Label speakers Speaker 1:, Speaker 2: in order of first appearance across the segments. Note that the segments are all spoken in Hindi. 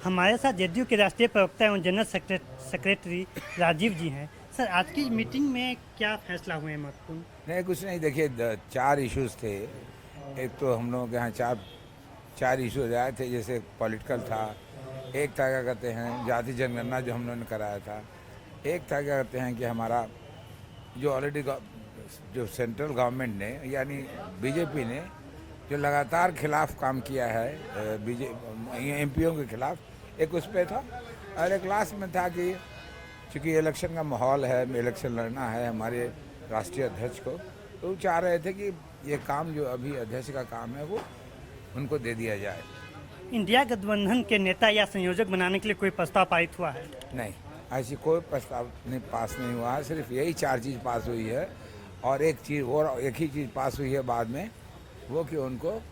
Speaker 1: हमारे साथ जेडीयू के राष्ट्रीय प्रवक्ता एवं जनरल सेक्रेटरी राजीव जी हैं। सर, आज की मीटिंग में क्या फैसला हुए हैं महत्वपूर्ण?
Speaker 2: नहीं, कुछ नहीं। देखिए, चार इश्यूज थे। एक तो हम लोगों के यहाँ चार चार इश्यूज आए थे, जैसे पॉलिटिकल था, एक था क्या कहते हैं जाति जनगणना जो हम लोगों ने कराया था, एक था क्या कहते हैं कि हमारा जो ऑलरेडी जो सेंट्रल गवर्नमेंट ने यानी बीजेपी ने जो लगातार खिलाफ काम किया है एमपीओ के खिलाफ, एक उस पर था। और एक लास्ट में था कि चूँकि इलेक्शन का माहौल है, इलेक्शन लड़ना है हमारे राष्ट्रीय अध्यक्ष को, तो वो चाह रहे थे कि ये काम जो अभी अध्यक्ष का काम है वो उनको दे दिया जाए।
Speaker 1: इंडिया गठबंधन के नेता या संयोजक बनाने के लिए कोई प्रस्ताव पारित हुआ है?
Speaker 2: नहीं, ऐसी कोई प्रस्ताव पास नहीं हुआ है। सिर्फ यही चार चीज़ पास हुई है और एक ही चीज़ पास हुई है बाद में, वो कि उनको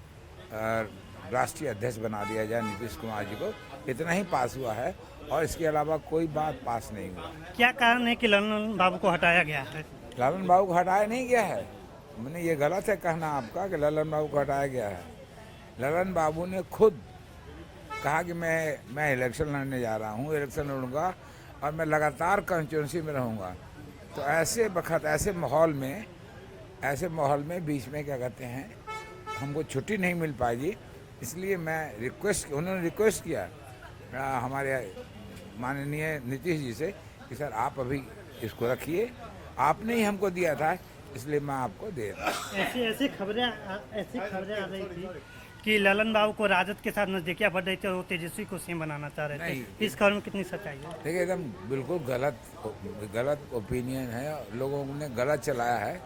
Speaker 2: राष्ट्रीय अध्यक्ष बना दिया जाए, नीतीश कुमार जी को। इतना ही पास हुआ है और इसके अलावा कोई बात पास नहीं हुआ।
Speaker 1: क्या कारण है कि ललन बाबू को हटाया गया है?
Speaker 2: ललन बाबू को हटाया नहीं गया है। मैंने ये गलत है कहना आपका कि ललन बाबू को हटाया गया है। ललन बाबू ने खुद कहा कि मैं इलेक्शन लड़ने जा रहा हूँ, इलेक्शन लड़ूंगा और मैं लगातार कंस्टिट्यूंसी में रहूँगा। तो ऐसे वक्त ऐसे माहौल में बीच में क्या कहते हैं हमको छुट्टी नहीं मिल पाएगी, इसलिए उन्होंने रिक्वेस्ट किया हमारे माननीय नीतीश जी से कि सर आप अभी इसको रखिए, आपने ही हमको दिया था इसलिए मैं आपको दे रहा हूँ।
Speaker 1: ऐसी खबरें आ रही थी कि ललन बाबू को राजद के साथ नजदीकियां बढ़ रही थी और वो तेजस्वी को सीएम बनाना चाह रहे थे। इस खबर में कितनी सच्चाई है?
Speaker 2: देखिए, एकदम बिल्कुल गलत ओपिनियन है, लोगों ने गलत चलाया है।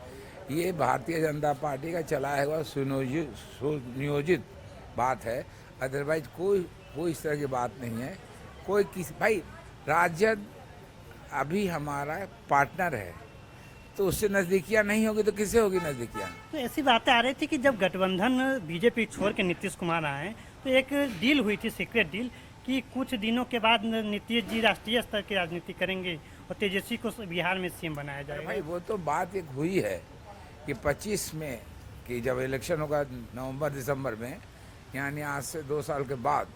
Speaker 2: ये भारतीय जनता पार्टी का चलाया हुआ सुनियोजित बात है। अदरवाइज कोई इस तरह की बात नहीं है। भाई, राजद अभी हमारा पार्टनर है, तो उससे नज़दीकियाँ नहीं होगी तो किससे होगी नज़दीकियाँ?
Speaker 1: तो ऐसी बातें आ रही थी कि जब गठबंधन बीजेपी छोड़ के नीतीश कुमार आए तो एक डील हुई थी, सीक्रेट डील, कि कुछ दिनों के बाद नीतीश जी राष्ट्रीय स्तर की राजनीति करेंगे और तेजस्वी को बिहार में सीएम बनाया जाएगा।
Speaker 2: भाई, वो तो बात एक हुई है कि 25 में कि जब इलेक्शन होगा नवंबर दिसंबर में, यानी आज से 2 साल के बाद,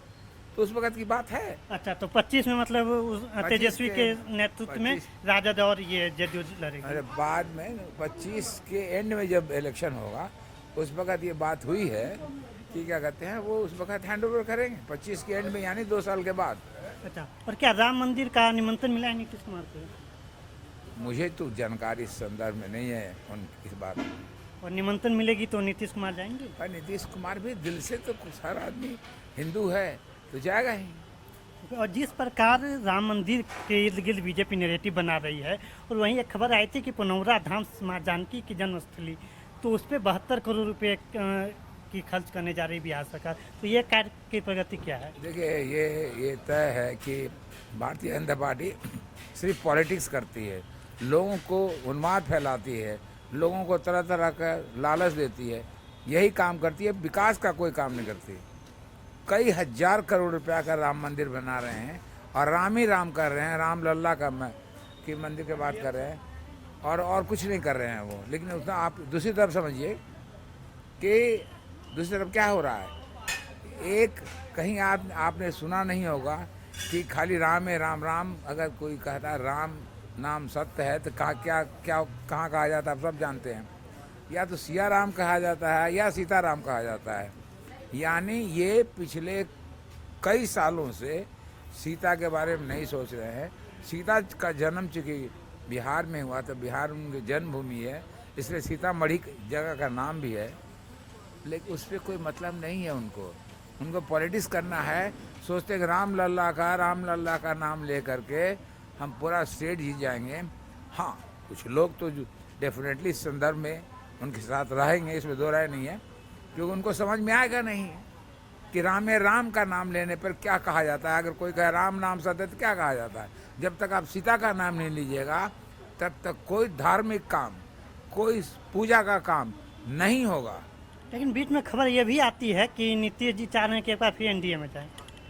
Speaker 2: तो उस वक्त की बात है।
Speaker 1: अच्छा, तो 25 में मतलब तेजस्वी के नेतृत्व में राजद और ये जेडीयू लड़ेगी?
Speaker 2: अरे बाद में 25 के एंड में जब इलेक्शन होगा उस वक्त ये बात हुई है कि क्या कहते हैं वो उस वक्त हैंड ओवर करेंगे 25 के एंड में, यानी 2 साल के बाद।
Speaker 1: अच्छा, और क्या राम मंदिर का निमंत्रण मिला है नीतीश कुमार को?
Speaker 2: मुझे तो जानकारी इस संदर्भ में नहीं है इस बात में।
Speaker 1: और निमंत्रण मिलेगी तो नीतीश कुमार जाएंगे?
Speaker 2: और नीतीश कुमार भी दिल से तो हर आदमी हिंदू है तो जाएगा ही।
Speaker 1: और जिस प्रकार राम मंदिर के इर्द गिर्द बीजेपी नैरेटिव बना रही है, और वहीं एक खबर आई थी कि पुनौरा धाम मां जानकी की जन्मस्थली, तो उस पर 72 करोड़ रुपए की खर्च करने जा रही बिहार सरकार, तो ये कार्य की प्रगति क्या है?
Speaker 2: देखिए, ये तय है कि भारतीय जनता पार्टी सिर्फ पॉलिटिक्स करती है, लोगों को उन्माद फैलाती है, लोगों को तरह तरह का लालच देती है, यही काम करती है, विकास का कोई काम नहीं करती। कई हजार करोड़ रुपया का राम मंदिर बना रहे हैं और राम ही राम कर रहे हैं, राम लल्ला की मंदिर की बात कर रहे हैं और कुछ नहीं कर रहे हैं वो। लेकिन उतना आप दूसरी तरफ समझिए कि दूसरी तरफ क्या हो रहा है। एक कहीं आपने सुना नहीं होगा कि खाली राम है, राम राम अगर कोई कहता है राम नाम सत्य है तो कहाँ कहा जाता है, आप सब जानते हैं। या तो सिया राम कहा जाता है या सीता राम कहा जाता है। यानी ये पिछले कई सालों से सीता के बारे में नहीं सोच रहे हैं। सीता का जन्म चूँकि बिहार में हुआ तो बिहार उनकी जन्मभूमि है, इसलिए सीतामढ़ी जगह का नाम भी है, लेकिन उस पर कोई मतलब नहीं है उनको पॉलिटिक्स करना है। सोचते कि राम लल्ला का नाम ले करके हम पूरा स्टेट जीत जाएंगे। हाँ, कुछ लोग तो डेफिनेटली इस संदर्भ में उनके साथ रहेंगे, इसमें दो राय नहीं है, क्योंकि उनको समझ में आएगा नहीं कि राम का नाम लेने पर क्या कहा जाता है। अगर कोई कहे राम नाम सत्य तो क्या कहा जाता है। जब तक आप सीता का नाम नहीं लीजिएगा तब तक कोई धार्मिक काम, कोई पूजा का काम नहीं होगा।
Speaker 1: लेकिन बीच में खबर ये भी आती है कि नीतीश जी चाह रहे हैं कि एक बार फिर एनडीए में जाएं।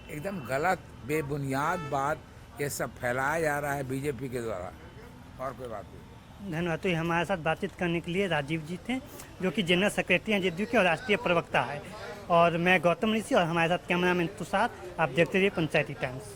Speaker 2: एकदम गलत बेबुनियाद बात ये सब फैलाया जा रहा है बीजेपी के द्वारा, और कोई बात नहीं।
Speaker 1: धन्यवाद। तो ये हमारे साथ बातचीत करने के लिए राजीव जी थे, जो कि जनरल सेक्रेटरी हैं जेडीयू के और राष्ट्रीय प्रवक्ता है। और मैं गौतम ऋषि और हमारे साथ कैमरामैन तुषार। आप देखते रहिए पंचायती टाइम्स।